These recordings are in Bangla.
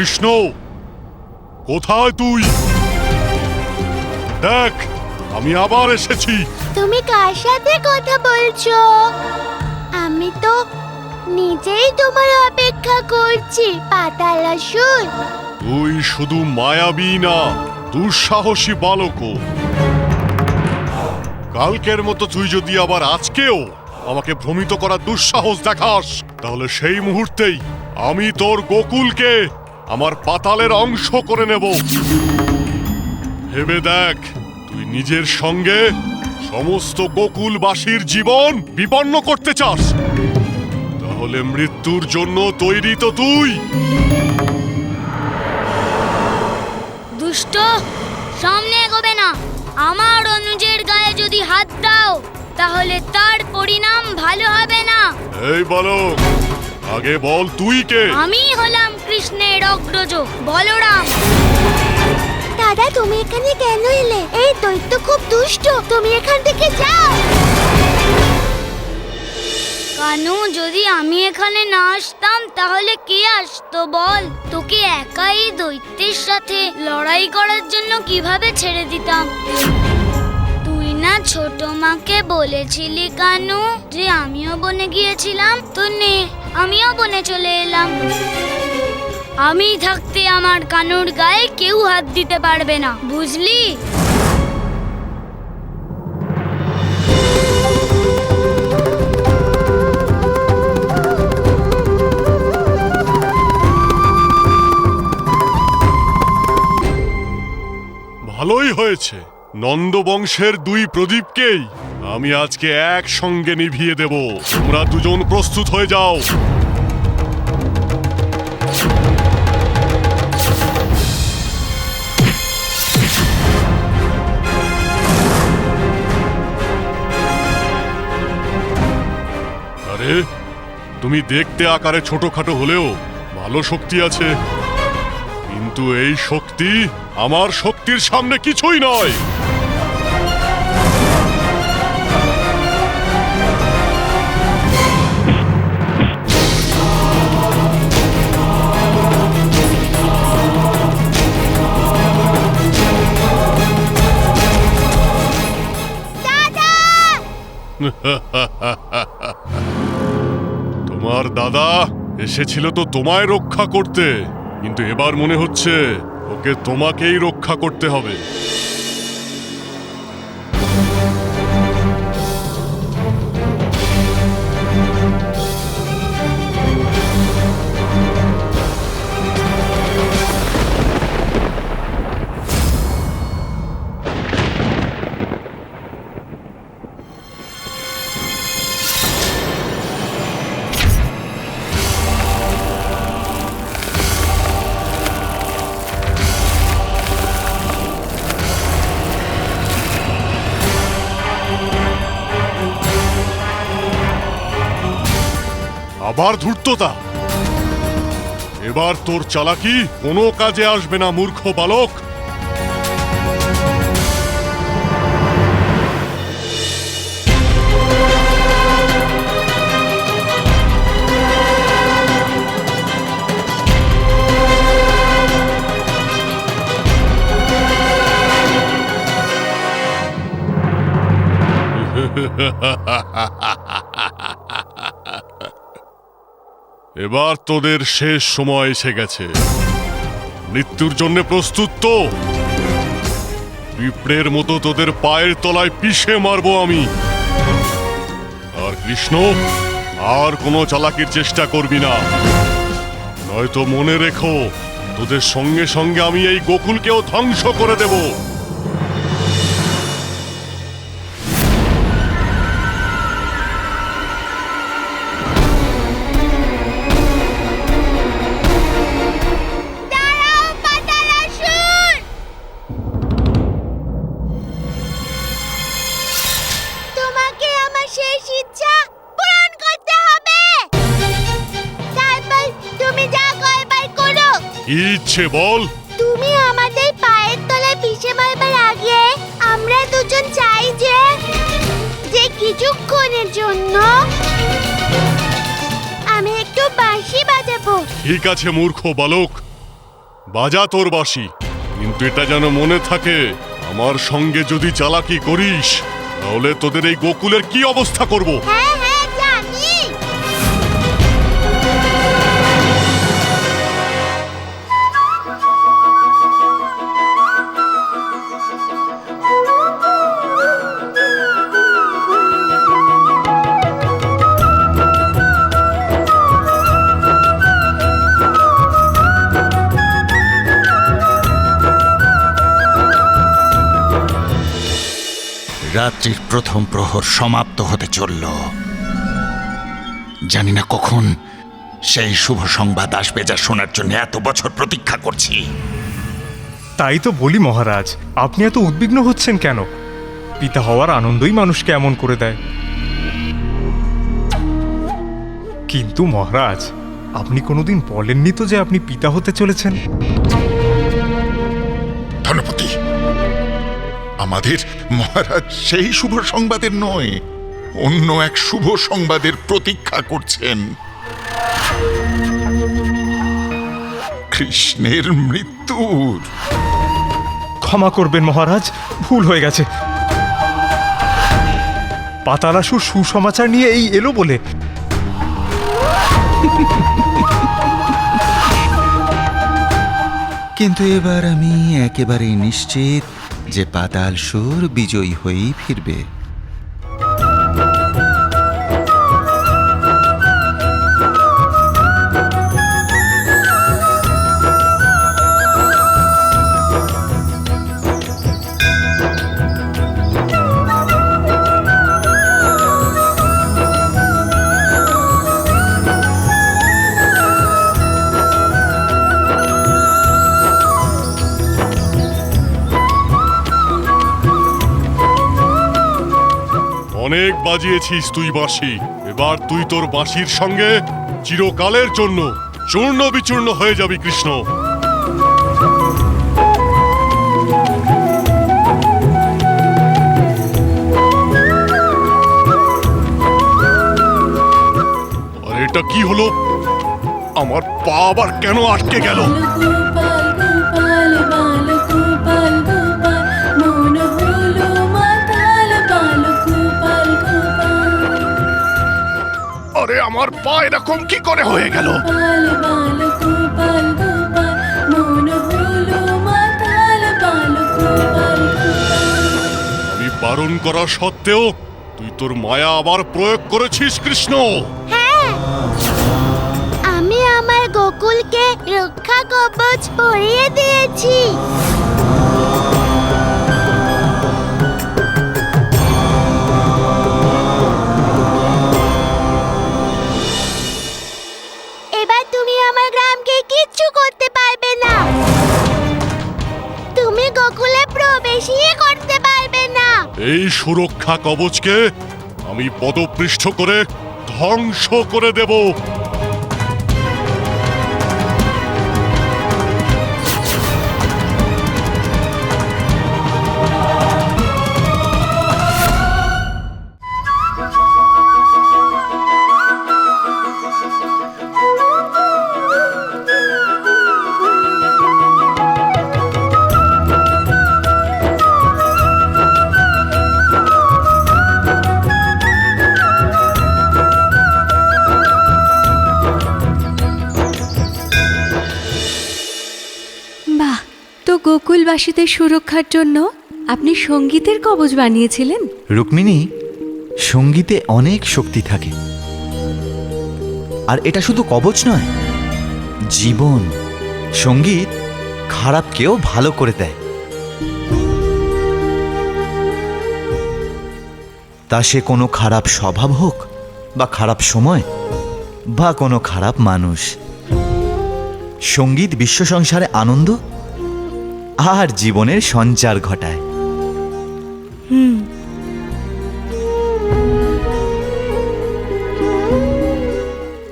কৃষ্ণ, কোথায় তুই? দেখ, আমি আবার এসেছি। তুমি কার সাথে কথা বলছো? আমি তো নিজেই তোমার অপেক্ষা করছি, পাতালাসুর। তুই শুধু মায়াবী না, দুঃসাহসী বালকও। কালকের মতো তুই যদি আবার আজকেও আমাকে ভ্রমিত করার দুঃসাহস দেখাস, তাহলে সেই মুহূর্তেই আমি তোর গোকুলকে আমার পাতালের অংশ করে নেব। ভেবে দেখ, তুই নিজের সঙ্গে সমস্ত গোকুলবাসীর জীবন বিপন্ন করতে চাস। তাহলে মৃত্যুর জন্য তৈরি তো তুই। দুষ্ট, সামনে এগোবে না। আমার অনুজের গায়ে যদি হাত দাও, তাহলে তার পরিণাম ভালো হবে না। এই বালক, আগে বল তুই কে? আমি হলাম কৃষ্ণের অগ্রজ বলরাম। দাদা, তুমি এখানে কেন এলে? এই দৈত্য খুব দুষ্ট, তুমি এখান থেকে যাও। কানু, যদি আমি এখানে না আসতাম তাহলে কে আসতো বল? তোকে একাই দৈত্যের সাথে লড়াই করার জন্য কিভাবে ছেড়ে দিতাম? তুই না ছোট মাকে বলেছিলি কানু যে আমিও বনে গিয়েছিলাম? তো নে, আমিও বনে চলে এলাম। আমি থাকতে আমার কানুর গায়ে কেউ হাত দিতে পারবে না, বুঝলি? ভালোই হয়েছে, নন্দবংশের দুই প্রদীপকেই আমি আজকে একসঙ্গে নিভিয়ে দেব। তোমরা দুজন প্রস্তুত হয়ে যাও। আরে, তুমি দেখতে আকারে ছোটখাটো হলেও ভালো শক্তি আছে, কিন্তু এই শক্তি আমার শক্তির সামনে কিছুই নয়। তোমার দাদা এসেছিল তো তোমায় রক্ষা করতে, কিন্তু এবার মনে হচ্ছে ওকে তোমাকেই রক্ষা করতে হবে। আবার ধূর্ততা? এবার তোর চালাকি কোনো কাজে আসবে না, মূর্খ বালক। এবার তোদের শেষ সময় এসে গেছে। মৃত্যুর জন্য প্রস্তুত তো? পিঁপড়ের মতো তোদের পায়ের তলায় পিষে মারবো আমি। আর কৃষ্ণ, আর কোনো চালাকির চেষ্টা করবি না, নয়তো মনে রেখো তোদের সঙ্গে সঙ্গে আমি এই গোকুলকেও ধ্বংস করে দেব। ইচ্ছে বল। তুমি আমাদের পায়ের তলায় পিষে মারবার আগে আমরা দুজন চাই যে কিছুক্ষণের জন্য আমি একটু বাঁশি বাজাবো। ঠিক আছে মূর্খ বালক, বাজা তোর বাঁশি, কিন্তু এটা যেন মনে থাকে, আমার সঙ্গে যদি চালাকি করিস তাহলে তোদের এই গোকুলের কি অবস্থা করব। হ্যাঁ হ্যাঁ জানি। রাত্রির প্রথম প্রহর সমাপ্ত হতে চলল। জানি না কখন সেই শুভ সংবাদ আসবে যা শোনার জন্য এত বছর প্রতীক্ষা করছি। তাই তো বলি মহারাজ, আপনি এত উদ্বিগ্ন হচ্ছেন কেন? পিতা হওয়ার আনন্দই মানুষকে এমন করে দেয়। কিন্তু মহারাজ, আপনি কোনোদিন বলেননি তো যে আপনি পিতা হতে চলেছেন। ধনপতি, আমাদের মহারাজ সেই শুভ সংবাদের নয়, অন্য এক শুভ সংবাদের প্রতীক্ষা করছেন। কৃষ্ণের মৃত্যুর। ক্ষমা করবেন মহারাজ, ভুল হয়ে গেছে। পাতালাসুর সুসমাচার নিয়ে এই এলো বলে। কিন্তু এবার আমি একেবারেই নিশ্চিত যে পাতালসুর বিজয়ী হয়েই ফিরবে। অনেক বাজিয়েছিস তুই বাঁশি, এবার তুই তোর বাঁশির সঙ্গে চিরকালের জন্য চূর্ণ বিচূর্ণ হয়ে যাবি কৃষ্ণ। আর এটা কি হলো? আমার পা আবার কেন আটকে গেল? আরে আমার পা এরকম কি করে হয়ে গেল? আমি বারণ করা সত্ত্বেও তুই তোর মায়া আবার প্রয়োগ করেছিস কৃষ্ণ। হ্যাঁ, আমি আমার গোকুলকে রক্ষা কবচ পরিয়ে দিয়েছি। এবার তুমি আমার গ্রামকে কিচ্ছু করতে পারবে না। তুমি গোকুলে প্রবেশই করতে পারবে না। এই সুরক্ষা কবচকে আমি পদপৃষ্ঠ করে ধ্বংস করে দেব। বাহ, তো গোকুলবাসীদের সুরক্ষার জন্য আপনি সঙ্গীতের কবচ বানিয়েছিলেন? রুক্মিণী, সঙ্গীতে অনেক শক্তি থাকে। আর এটা শুধু কবচ নয়, জীবন। সঙ্গীত খারাপকেও ভালো করে দেয়। তা সে কোনো খারাপ স্বভাব হোক, বা খারাপ সময়, বা কোনো খারাপ মানুষ। সঙ্গীত বিশ্ব সংসারে আনন্দ আর জীবনের সঞ্চার ঘটায়।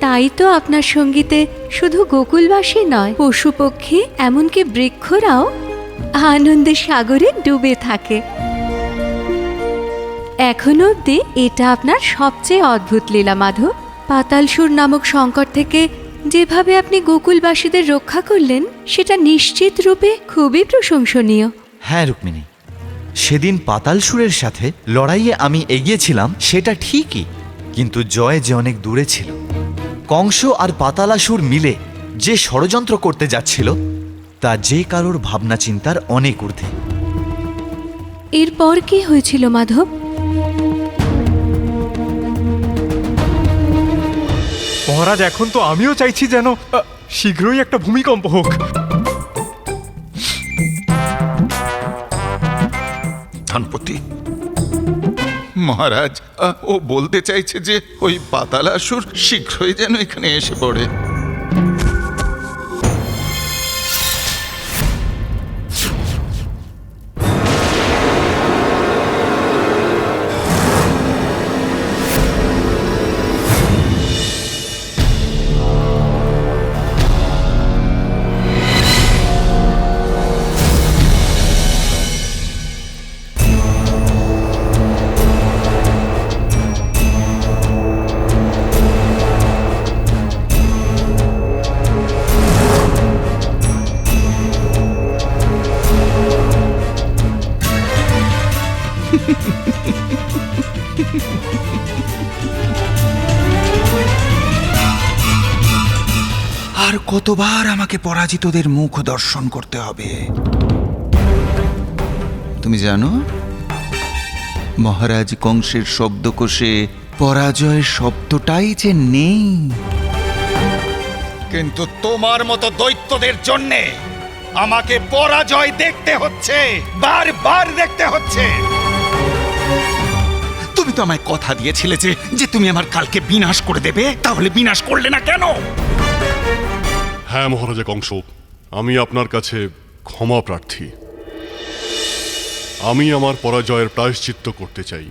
তাই তো আপনার সঙ্গীতে শুধু গোকুলবাসী নয়, পশু পক্ষী এমনকি বৃক্ষরাও আনন্দের সাগরে ডুবে থাকে। এখনো অবধি এটা আপনার সবচেয়ে অদ্ভুত লীলা মাধব। পাতালসুর নামক সংকট থেকে যেভাবে আপনি গোকুলবাসীদের রক্ষা করলেন সেটা নিশ্চিত রূপে খুবই প্রশংসনীয়। হ্যাঁ রুক্মিণী, সেদিন পাতালসুরের সাথে লড়াইয়ে আমি এগিয়েছিলাম সেটা ঠিকই, কিন্তু জয় যে অনেক দূরে ছিল। কংস আর পাতালাসুর মিলে যে ষড়যন্ত্র করতে যাচ্ছিল তা যে কারোর ভাবনা চিন্তার অনেক ঊর্ধ্বে। এরপর কি হয়েছিল মাধব? মহারাজ, এখন তো আমিও চাইছি যেন শীঘ্রই একটা ভূমিকম্প হোক। ধনপতি মহারাজ, ও বলতে চাইছে যে ওই পাতালাসুর শীঘ্রই যেন এখানে এসে পড়ে। আর কতবার আমাকে পরাজিতদের মুখ দর্শন করতে হবে? তুমি জানো, মহারাজ কংসের শব্দকোষে পরাজয় শব্দটাই যে নেই। কিন্তু তোমার মতো দৈত্যদের জন্যে আমাকে পরাজয় দেখতে হচ্ছে, বারবার দেখতে হচ্ছে। তুমি তো আমায় কথা দিয়েছিলে যে তুমি আমার কালকে বিনাশ করে দেবে, তাহলে বিনাশ করলে না কেন? হ্যাঁ মহারাজা কংস, আমি আপনার কাছে ক্ষমা প্রার্থী। আমি আমার পরাজয়ের প্রায়শ্চিত্ত করতে চাই।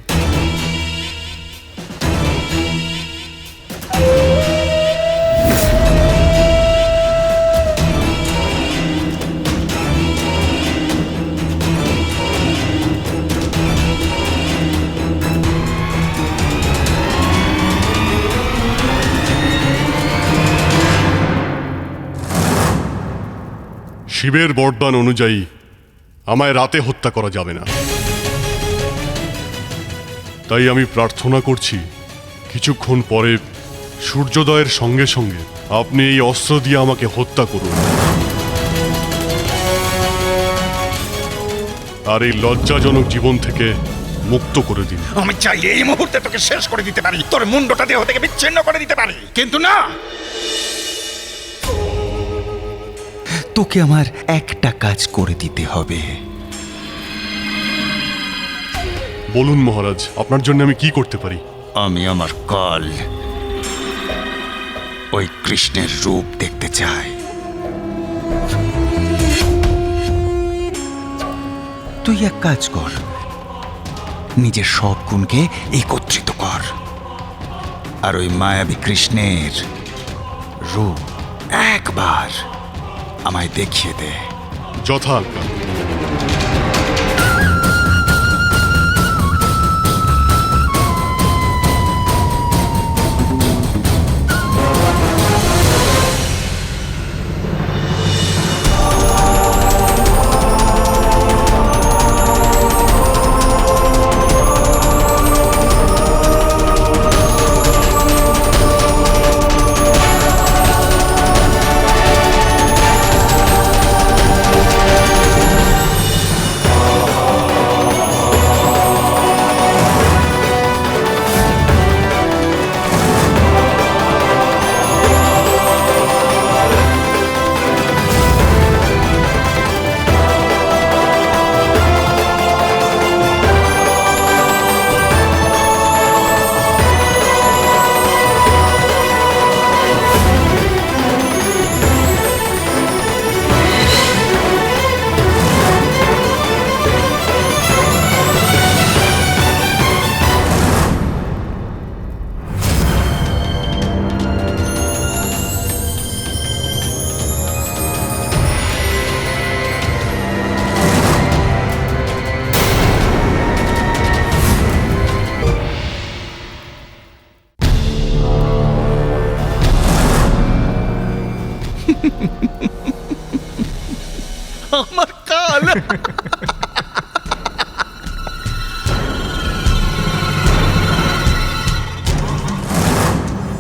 শিবের বরদান অনুযায়ী আমায় রাতে হত্যা করা যাবে না, তাই আমি প্রার্থনা করছি কিছুক্ষণ পরে সূর্যোদয়ের সঙ্গে সঙ্গে আপনি এই অস্ত্র দিয়ে আমাকে হত্যা করুন, আর এই লজ্জাজনক জীবন থেকে মুক্ত করে দিন। আমি চাইলে এই মুহূর্তে তোকে শেষ করে দিতে পারি, তোর মুন্ডটা দেহ থেকে বিচ্ছিন্ন করে দিতে পারি, কিন্তু না, তোকে আমার একটা কাজ করে দিতে হবে। বলুন মহারাজ, আপনার জন্য আমি কি করতে পারি? আমি আমার কাল ওই কৃষ্ণের রূপ দেখতে চাই। তুই এক কাজ কর, নিজের সব গুণকে একত্রিত কর, আর ওই মায়াবী কৃষ্ণের রূপ একবার আমায় দেখিয়ে দে। যথাজ্ঞা।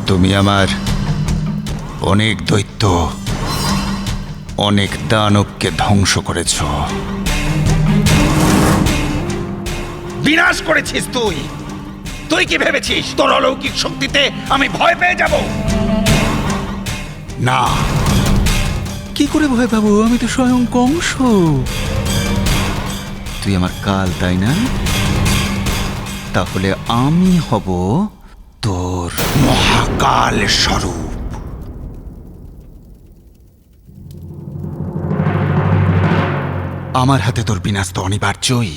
তুমি আমার অনেক দৈত্য, অনেক দানবকে ধ্বংস করেছ। বিনাশ করেছিস তুই। তুই কি ভেবেছিস তোর অলৌকিক শক্তিতে আমি ভয় পেয়ে যাব? না, কি করে ভয় পাবো? আমি তো স্বয়ং কংস। তুই আমার কাল, তাই না? তাহলে আমি হব তোর মহাকাল স্বরূপ। আমার হাতে তোর বিনাশ তো অনিবার্যই,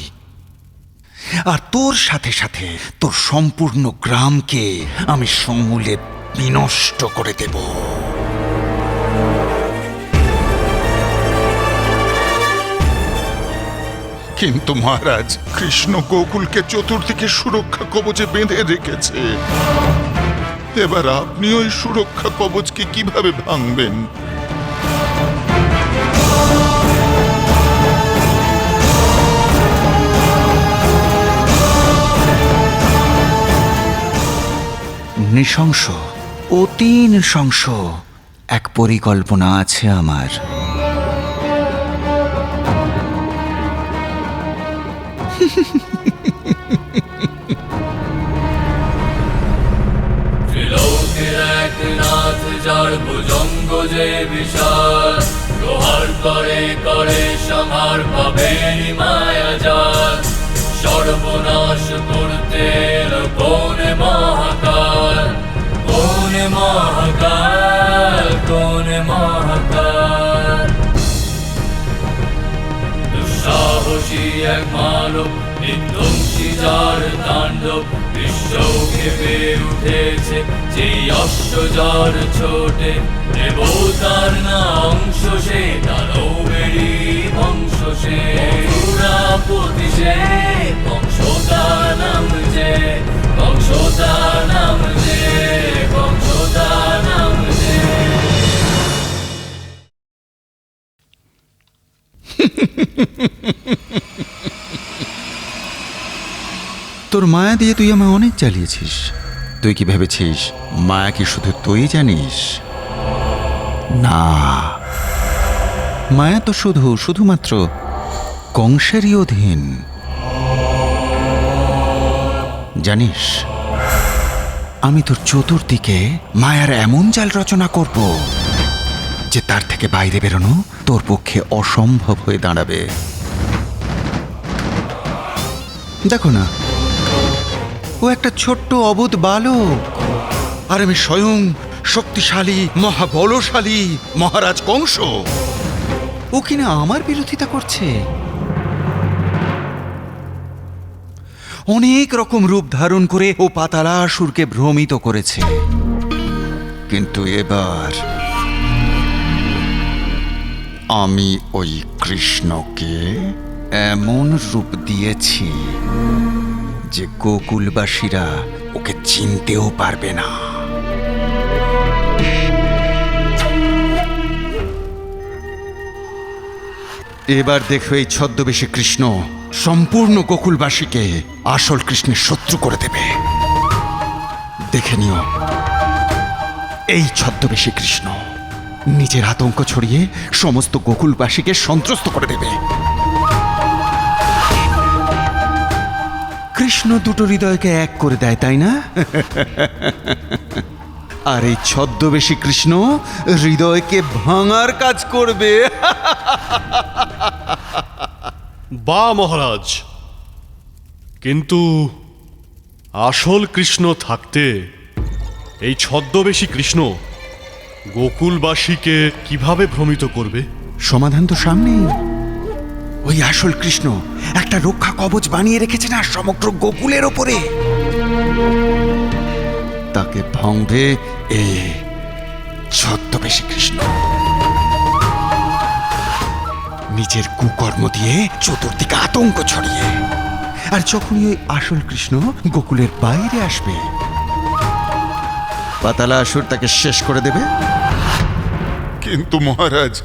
আর তোর সাথে সাথে তোর সম্পূর্ণ গ্রামকে আমি সমূলে বিনষ্ট করে দেব। কিন্তু মহারাজ, কৃষ্ণ গোকুলকে চতুর্দিকে সুরক্ষা কবচে বেঁধে রেখেছে। এবার আপনি ওই সুরক্ষা কবচকে কিভাবে ভাঙবেন? নৃশংস, অতি নৃশংস এক পরিকল্পনা আছে আমার। ত্রিলোকের এক নাথ যার ভুজঙ্গ যে বিশাল, প্রহার করে করে সংহার পাবেনি মায়া জাল। সর্বনাশ করতে এলো কোন মহাকাল, কোন মহাকাল, কোন মহাকাল। দুঃসাহসী এক মানব, বিধ্বংসী যার তাণ্ডব, বিশ্ব কেঁপে উঠেছে যেই অশ্ব যার ছোটে। দেবতার না অংশ সে, দানবেরই বংশ সে। মথুরাপতি সে, কংসতার নাম যে, কংসতার নাম যে, কংসতার নাম যে। তোর মায়া দিয়ে তুই আমায় অনেক জ্বালিয়েছিস। তুই কি ভেবেছিস মায়া কি শুধু তুই জানিস? না, মায়া তো শুধুমাত্র কংসেরই অধীন। জানিস, আমি তোর চতুর্দিকে মায়ার এমন জাল রচনা করব যে তার থেকে বাইরে বেরোনো তোর পক্ষে অসম্ভব হয়ে দাঁড়াবে। দেখো না, ও একটা ছোট্ট অবুধ বালক, আর আমি স্বয়ং শক্তিশালী মহাবলশালী মহারাজ কংস। ও কিনা আমার বিরোধিতা করছে। অনেক রকম রূপ ধারণ করে ও পাতালাসুরকে ভ্রমিত করেছে, কিন্তু এবার আমি ওই কৃষ্ণকে এমন রূপ দিয়েছি যে গোকুলবাসীরা ওকে চিনতেও পারবে না। এবার দেখো, এই ছদ্মবেশী কৃষ্ণ সম্পূর্ণ গোকুলবাসীকে আসল কৃষ্ণের শত্রু করে দেবে। দেখে নিও, এই ছদ্মবেশী কৃষ্ণ নিজের আতঙ্ক ছড়িয়ে সমস্ত গোকুলবাসীকে সন্ত্রস্ত করে দেবে। কৃষ্ণ দুটো হৃদয়কে এক করে দেয়, তাই না? আর এই ছদ্মবেশী কৃষ্ণ হৃদয়কে ভাঙার কাজ করবে। বা মহারাজ, কিন্তু আসল কৃষ্ণ থাকতে এই ছদ্মবেশী কৃষ্ণ গোকুলবাসীকে কিভাবে ভ্রমিত করবে? সমাধান তো সামনেই। ওই আসল কৃষ্ণ একটা রক্ষা কবচ বানিয়ে রেখেছে না সমগ্র গোকুলের ওপরে। তাকে ভাঙবে এই ছদ্মবেশী কৃষ্ণ, নিজের কুকর্ম দিয়ে চতুর্দিকে আতঙ্ক ছড়িয়ে। আর যখনই ওই আসল কৃষ্ণ গোকুলের বাইরে আসবে, পাতালাসুর তাকে শেষ করে দেবে। কিন্তু মহারাজ,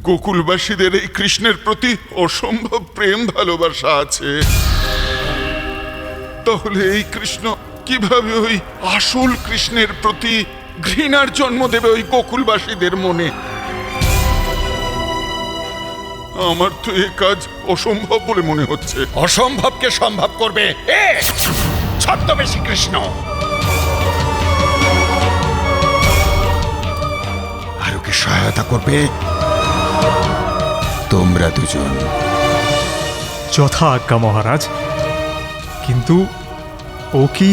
গোকুলবাসীদের এই কৃষ্ণের প্রতি অসম্ভব প্রেম ভালোবাসা আছে। তাহলে এই কৃষ্ণ কিভাবে ওই আসল কৃষ্ণের প্রতি ঘৃণার জন্ম দেবে ওই গোকুলবাসীদের মনে। আমার তো এ কাজ অসম্ভব বলে মনে হচ্ছে। অসম্ভবকে সম্ভব করবে এ ছদ্মবেশী কৃষ্ণ। আর ওকে সহায়তা করবে তোমরা দুজন। যথা আজ্ঞা মহারাজ। কিন্তু ও কি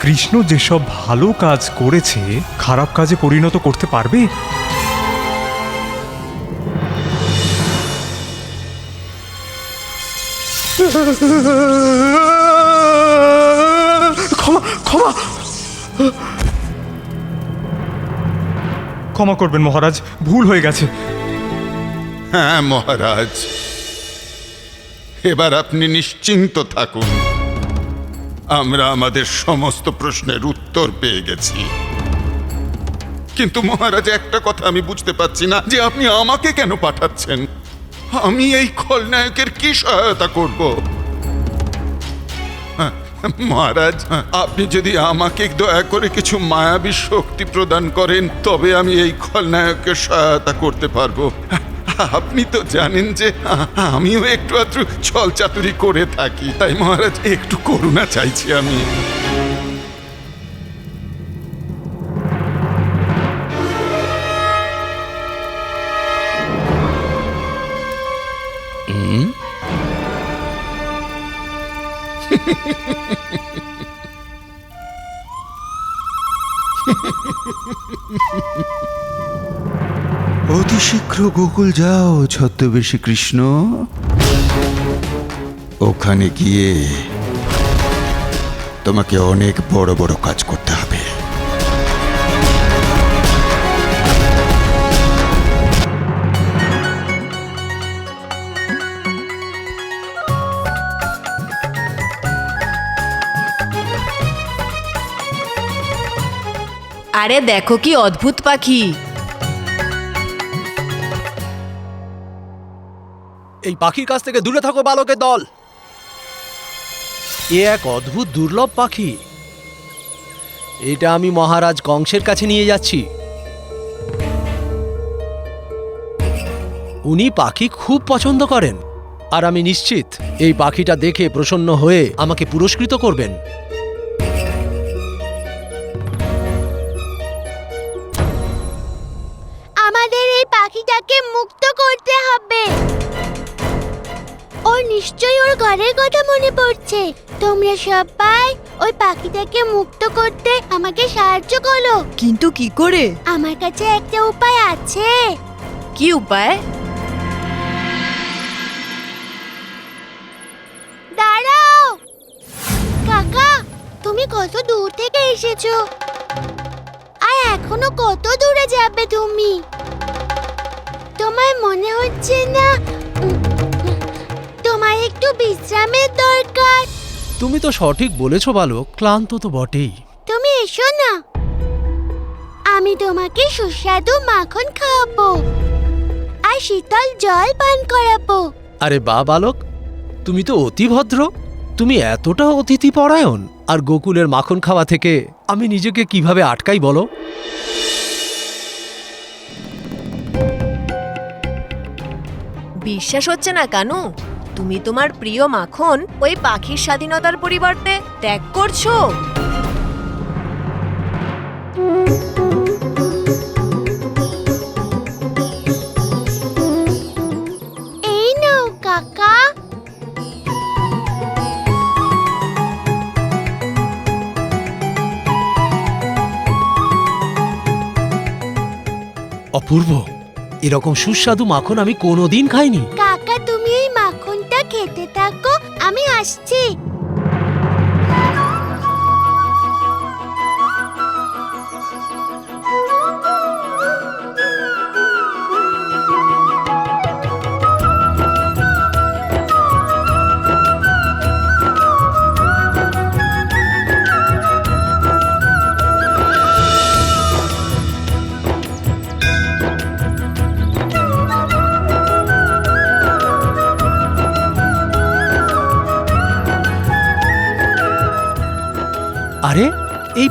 কৃষ্ণ যেসব ভালো কাজ করেছে খারাপ কাজে পরিণত করতে পারবে? ক্ষমা ক্ষমা ক্ষমা করবেন মহারাজ, ভুল হয়ে গেছে। হ্যাঁ মহারাজ, এবার আপনি নিশ্চিন্ত থাকুন। আমরা আমাদের সমস্ত প্রশ্নের উত্তর পেয়ে গেছি। কিন্তু মহারাজ, একটা কথা আমি বুঝতে পারছি না যে আপনি আমাকে কেন পাঠাচ্ছেন। আমি এই খলনায়কের কি সহায়তা করব? মহারাজ, আপনি যদি আমাকে দয়া করে কিছু মায়াবী শক্তি প্রদান করেন তবে আমি এই খলনায়কের সহায়তা করতে পারবো। আপনি তো জানেন যে আমিও একটু আধটু ছল চাতুরি করে থাকি, তাই মহারাজ একটু করুণা চাইছি আমি। অতি শীঘ্র গোকুল যাও ছদ্মবেশী কৃষ্ণ। ওখানে গিয়ে তোমাকে অনেক বড় বড় কাজ করতে হবে। আরে দেখো কি অদ্ভুত পাখি! এই পাখির কাছ থেকে দূরে থাকো বালকের দল। এ এক অদ্ভুত দুর্লভ পাখি। এটা আমি মহারাজ কংসের কাছে নিয়ে যাচ্ছি। উনি পাখি খুব পছন্দ করেন, আর আমি নিশ্চিত এই পাখিটা দেখে প্রসন্ন হয়ে আমাকে পুরস্কৃত করবেন। আমাদের এই পাখিটাকে মুক্ত করতে হবে। ওর নিশ্চয়ই ওর ঘরের কথা মনে পড়ছে। তোমরা সবাই ওই পাখিটাকে মুক্ত করতে আমাকে সাহায্য করো। কিন্তু কি করে? আমার কাছে একটা উপায় আছে। কি উপায়? দাঁড়াও কাকা, তুমি কত দূর থেকে এসেছো আর এখনো কত দূরে যাবে তুমি? তোমার মনে হচ্ছে না তোমার একটু বিশ্রামের দরকার? তুমি তো সঠিক বলেছো বালক, ক্লান্ত তো বটেই। তুমি এসো না, আমি তোমাকে সুস্বাদু মাখন খাওয়াবো আর শীতল জল পান করাবো। আরে বা বালক, তুমি তো অতি ভদ্র। তুমি এতটা অতিথি পরায়ণ, আর গোকুলের মাখন খাওয়া থেকে আমি নিজেকে কিভাবে আটকাই বলো? বিশ্বাস হচ্ছে না কানু? তুমি তোমার প্রিয় মাখন ওই পাখির স্বাধীনতার পরিবর্তে ত্যাগ করছো। এই নাও কাকা। অপূর্ব, এরকম সুস্বাদু মাখন আমি কোনোদিন খাইনি। কাকা, তুমি এই মাখনটা খেতে থাকো, আমি আসছি।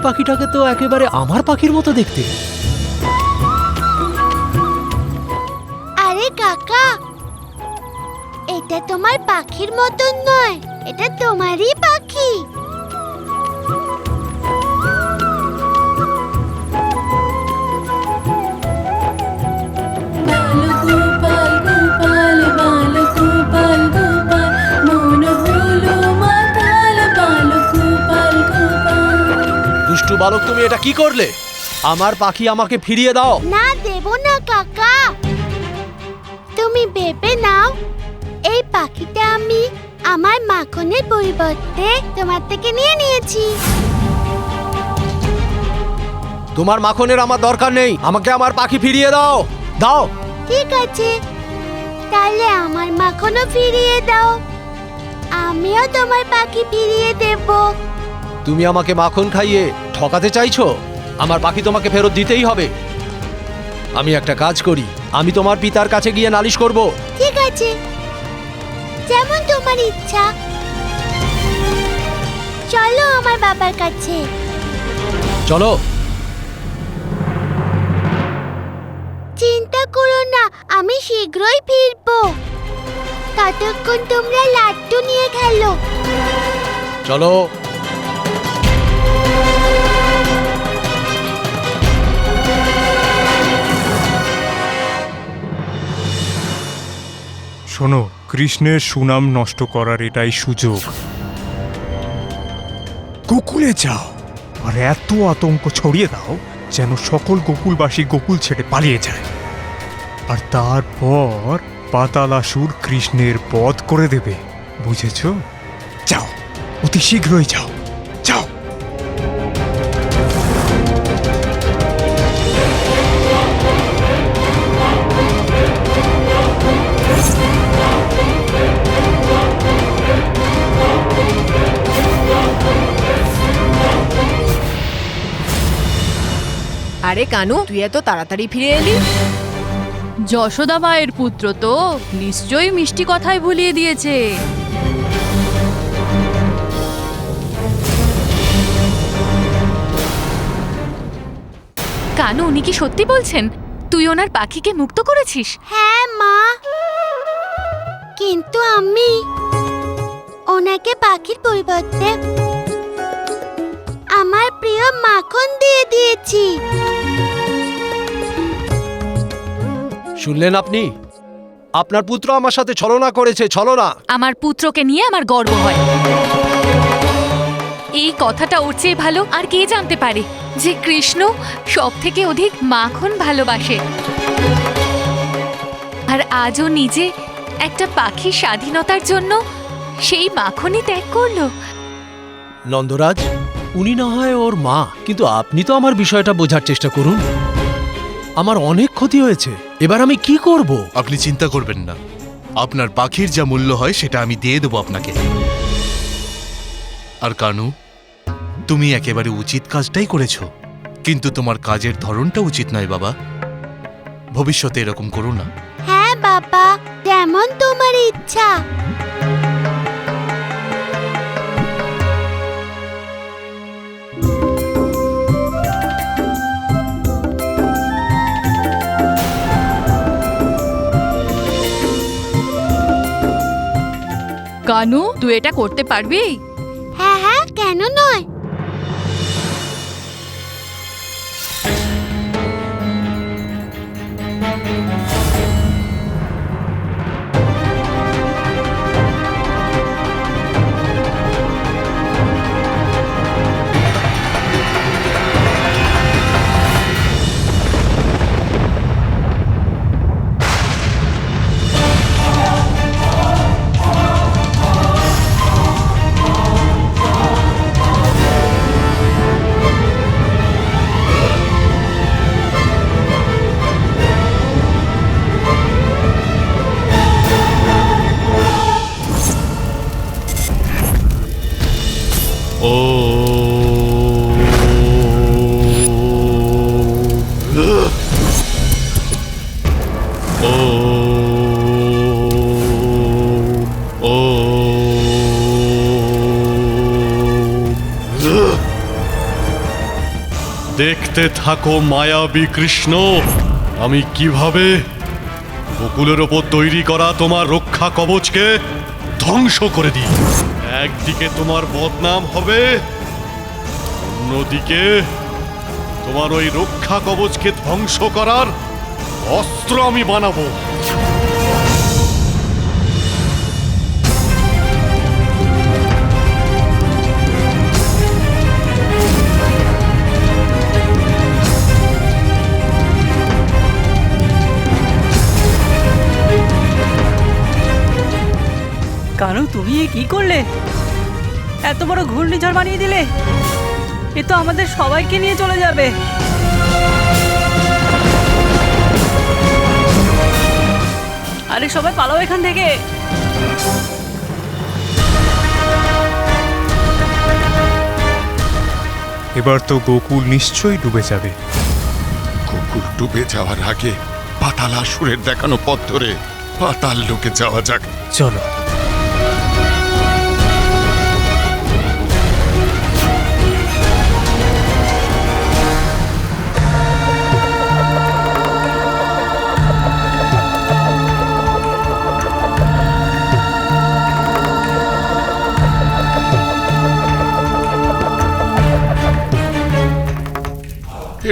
পাখিটাকে তো একেবারে আমার পাখির মতো দেখতে। আরে কাকা, এটা তোমার পাখির মতন নয়, এটা তোমারই পাখি। দুষ্টু বালক, তুমি এটা কি করলে? আমার পাখি আমাকে ফিরিয়ে দাও। না, দেব না কাকা। তুমি ভেবে নাও, এই পাখিটা আমি আমার মাখনের পরিবর্তে তোমার থেকে নিয়ে নিয়েছি। তোমার মাখনের আমার দরকার নেই, আমাকে আমার পাখি ফিরিয়ে দাও। দাও। ঠিক আছে, তাহলে আমার মাখনও ফিরিয়ে দাও, আমিও তোমার পাখি ফিরিয়ে দেব। তুমি আমাকে মাখন খাইয়ে ঠকাতে চাইছো? আমার পাখি তোমাকে ফেরত দিতেই হবে। আমি একটা কাজ করি, আমি তোমার পিতার কাছে গিয়ে নালিশ করব। ঠিক আছে, যেমন তোমার ইচ্ছা। চলো আমার বাবার কাছে। চলো। চিন্তা করো না, আমি শীঘ্রই ফিরবো। ততক্ষণ তোমরা লাড্ডু নিয়ে খেলো। চলো। শোনো, কৃষ্ণের সুনাম নষ্ট করার এটাই সুযোগ। গোকুলে যাও আর এত আতঙ্ক ছড়িয়ে দাও যেন সকল গোকুলবাসী গোকুল ছেড়ে পালিয়ে যায়, আর তারপর পাতালাসুর কৃষ্ণের বধ করে দেবে। বুঝেছো? যাও, অতি শীঘ্রই যাও, যাও। আরে কানু, তুই এত তাড়াতাড়ি ফিরে এলি? যশোদা মায়ের পুত্র তো নিশ্চয়ই মিষ্টি কথায় ভুলিয়ে দিয়েছে। কানু, উনি কি সত্যি বলছেন? তুই ওনার পাখিকে মুক্ত করেছিস? হ্যাঁ মা, কিন্তু আমি ওনাকে পাখির পরিবর্তে আমার প্রিয় মাখন দিয়ে দিয়েছি। শুনলেন আপনি? আপনার পুত্র আমার সাথে ছলনা করেছে, ছলনা। আমার পুত্রকে নিয়ে আমার গর্ব হয়। এই কথাটা ওর চেয়ে ভালো আর কে জানতে পারে যে কৃষ্ণ সব থেকে অধিক মাখন ভালোবাসে। আর আজও নিজে একটা পাখির স্বাধীনতার জন্য সেই মাখনই ত্যাগ করলো। নন্দরাজ, উনি না হয় ওর মা, কিন্তু আপনি তো আমার বিষয়টা বোঝার চেষ্টা করুন। আমার অনেক ক্ষতি হয়েছে, এবার আমি কি করব? আপনি চিন্তা করবেন না, আপনার পাখির যা মূল্য হয় সেটা আমি দিয়ে দেবো আপনাকে। আর কানু, তুমি একেবারে উচিত কাজটাই করেছো, কিন্তু তোমার কাজের ধরনটা উচিত নয় বাবা। ভবিষ্যতে এরকম করো না। হ্যাঁ বাবা, যেমন তোমার ইচ্ছা। কানু, তুই এটা করতে পারবি? হ্যাঁ হ্যাঁ, কেন নয়। দেখতে থাকো মায়াবী কৃষ্ণ, আমি কিভাবে গোকুলের ওপর তৈরি করা তোমার রক্ষা কবচকে ধ্বংস করে দিই। একদিকে তোমার বদনাম হবে, অন্যদিকে তোমার ওই রক্ষা কবচকে ধ্বংস করার অস্ত্র আমি বানাবো। কানু, তুমি এ কি করলে? এত বড় ঘূর্ণিঝড় বানিয়ে দিলে। এ তো আমাদের সবাইকে নিয়ে চলে যাবে। আরে সবাই পালাও এখান থেকে। এবার তো গোকুল নিশ্চয়ই ডুবে যাবে। গোকুল ডুবে যাওয়ার আগে পাতালাসুরের দেখানো পথ ধরে পাতাল লোকে যাওয়া যাক। চলো।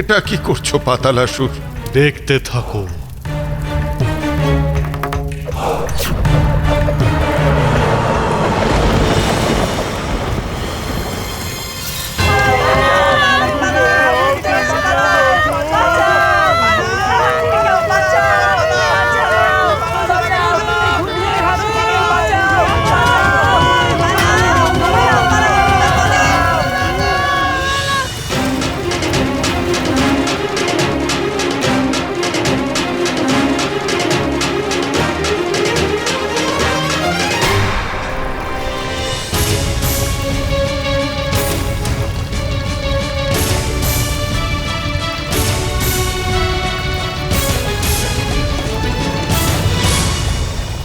এটা কি করছো পাতালাসুর? দেখতে থাকো।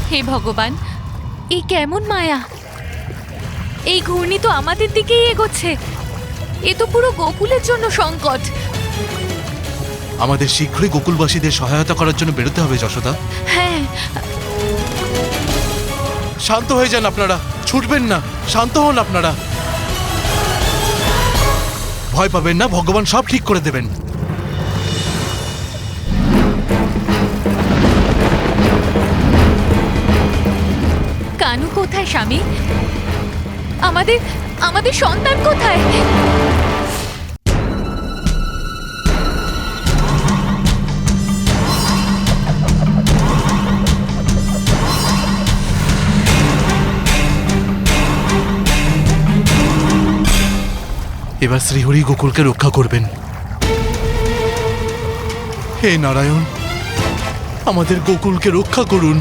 হে ভগবান, এই কেমন মায়া! এই ঘূর্ণি তো আমাদের দিকেই এগোচ্ছে। এ তো পুরো গোকুলের জন্য সংকট। আমাদের শীঘ্রই গোকুলবাসীদের সহায়তা করার জন্য বেরোতে হবে যশোদা। হ্যাঁ, শান্ত হয়ে যান আপনারা, ছুটবেন না, শান্ত হন আপনারা। ভয় পাবেন না, ভগবান সব ঠিক করে দেবেন। কানু কোথায় স্বামী? আমাদের সন্তান কোথায়? এবার শ্রীহরি গোকুলকে রক্ষা করবেন। হে নারায়ণ, আমাদের গোকুলকে রক্ষা করুন।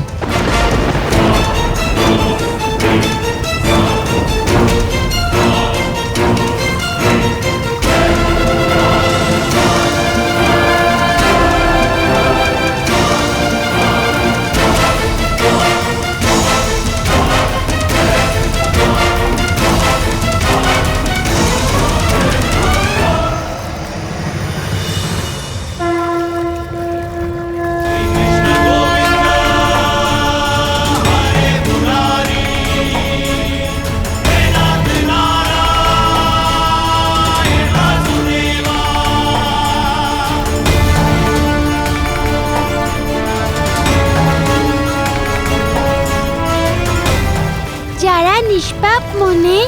যারা নিষ্পাপ মনে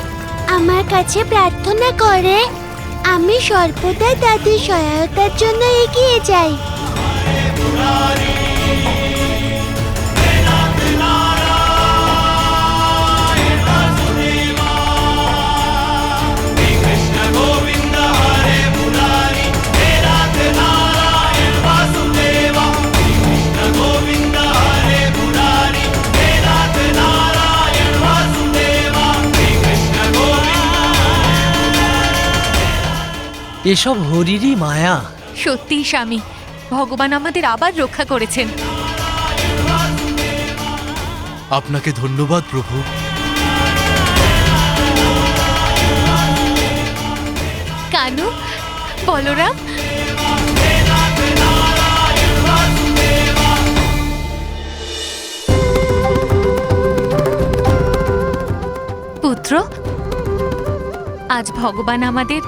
আমার কাছে প্রার্থনা করে, আমি সর্বদা তাদের সহায়তার জন্য এগিয়ে যাই। এসব হরিরই মায়া। সত্যি স্বামী, ভগবান আমাদের আবার রক্ষা করেছেন। আপনাকে ধন্যবাদ প্রভু। কানু, বলরাম, পুত্র, আজ ভগবান আমাদের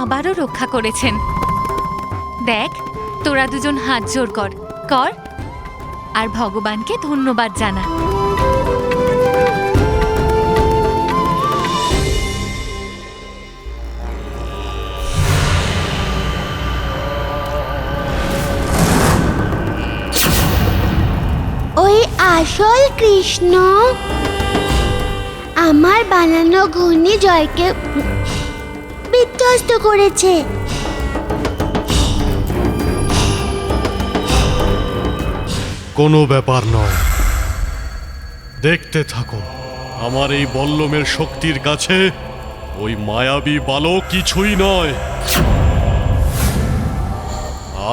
আবারও রক্ষা করেছেন। দেখ, তোরা দুজন হাত জোড় কর কর আর ভগবানকে ধন্যবাদ জানা। ওই আসল কৃষ্ণ আমার বানানো ঘূর্ণিঝড়কে বিধ্বস্ত করেছে। কোনো ব্যাপার নয়, দেখতে থাকো। আমার এই বল্লমের শক্তির কাছে ওই মায়াবী বালক কিছুই নয়।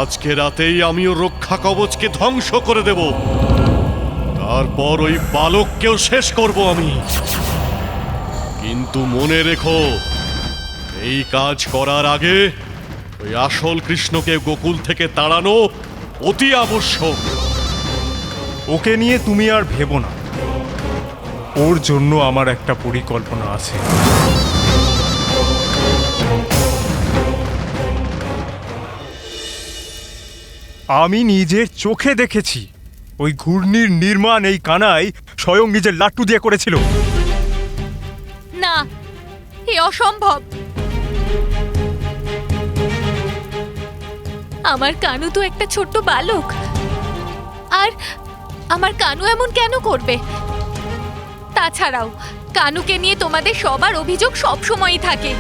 আজকে রাতেই আমিও রক্ষা কবচকে ধ্বংস করে দেব, তারপর ওই বালককেও শেষ করব আমি। কিন্তু মনে রেখো, এই কাজ করার আগে ওই আসল কৃষ্ণকে গোকুল থেকে তাড়ানো অতি আবশ্যক। ওকে নিয়ে তুমি আর ভেবো না, ওর জন্য আমার একটা পরিকল্পনা আছে। আমি নিজের চোখে দেখেছি ওই ঘূর্ণির নির্মাণ এই কানাই স্বয়ং নিজের লাট্টু দিয়ে করেছিল। না, এ অসম্ভব। আমার কানু তো একটা ছোট্ট বালক, আর আমার কানু এমন কেন করবে? তাছাড়াও কানুকে নিয়ে তোমাদের সবার অভিযোগ সব সময়ই থাকে।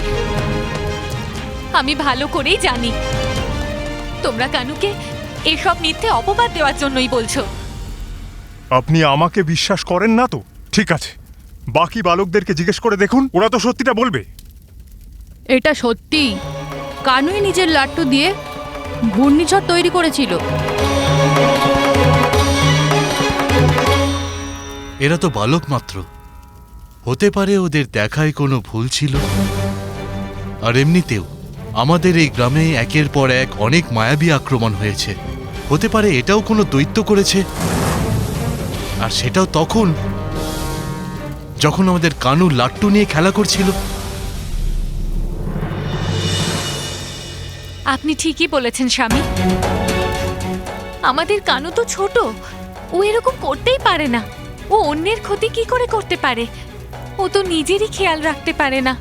আমি ভালো করেই জানি তোমরা কানুকে এসব মিথ্যে অপবাদ দেওয়ার জন্যই বলছো। আপনি আমাকে বিশ্বাস করেন না তো ঠিক আছে, বাকি বালকদেরকে জিজ্ঞেস করে দেখুন, ওরা তো সত্যিটা বলবে। এটা সত্যি, কানুই নিজের লাট্টু দিয়ে ঘূর্ণিঝড় তৈরি করেছিল। এরা তো বালক মাত্র, হতে পারে ওদের দেখায় কোনো ভুল ছিল। আর এমনিতেও আমাদের এই গ্রামে একের পর এক অনেক মায়াবী আক্রমণ হয়েছে, হতে পারে এটাও কোনো দৈত্য করেছে। আর সেটাও তখন যখন আমাদের কানু লাট্টু নিয়ে খেলা করছিল। আপনি ঠিকই বলেছেন স্বামী, আমাদের কানু তো ছোট, ও এরকম করতেই পারে না। ও অন্যের ক্ষতি কি করে করতে পারে? ও তো নিজেরই খেয়াল রাখতে পারে না।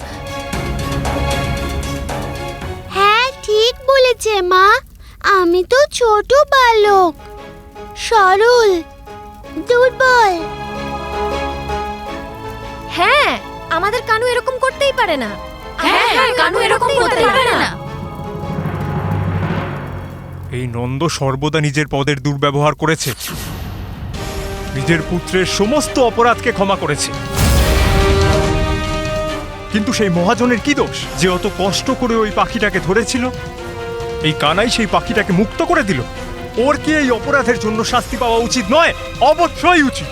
হ্যাঁ, ঠিক বলেছে মা। আমি তো ছোট বালক, সরল, দুর্বল। হ্যাঁ, আমাদের কানু এরকম করতেই পারে না। হ্যাঁ, কানু এরকম করতে পারে না। এই নন্দ সর্বদা নিজের পদের দুর্ব্যবহার করেছে, নিজের পুত্রের সমস্ত অপরাধকে ক্ষমা করেছে। কিন্তু সেই মহাজনের কি দোষ যে অত কষ্ট করে ওই পাখিটাকে ধরেছিল? এই কানাই সেই পাখিটাকে মুক্ত করে দিল। ওর কি এই অপরাধের জন্য শাস্তি পাওয়া উচিত নয়? অবশ্যই উচিত।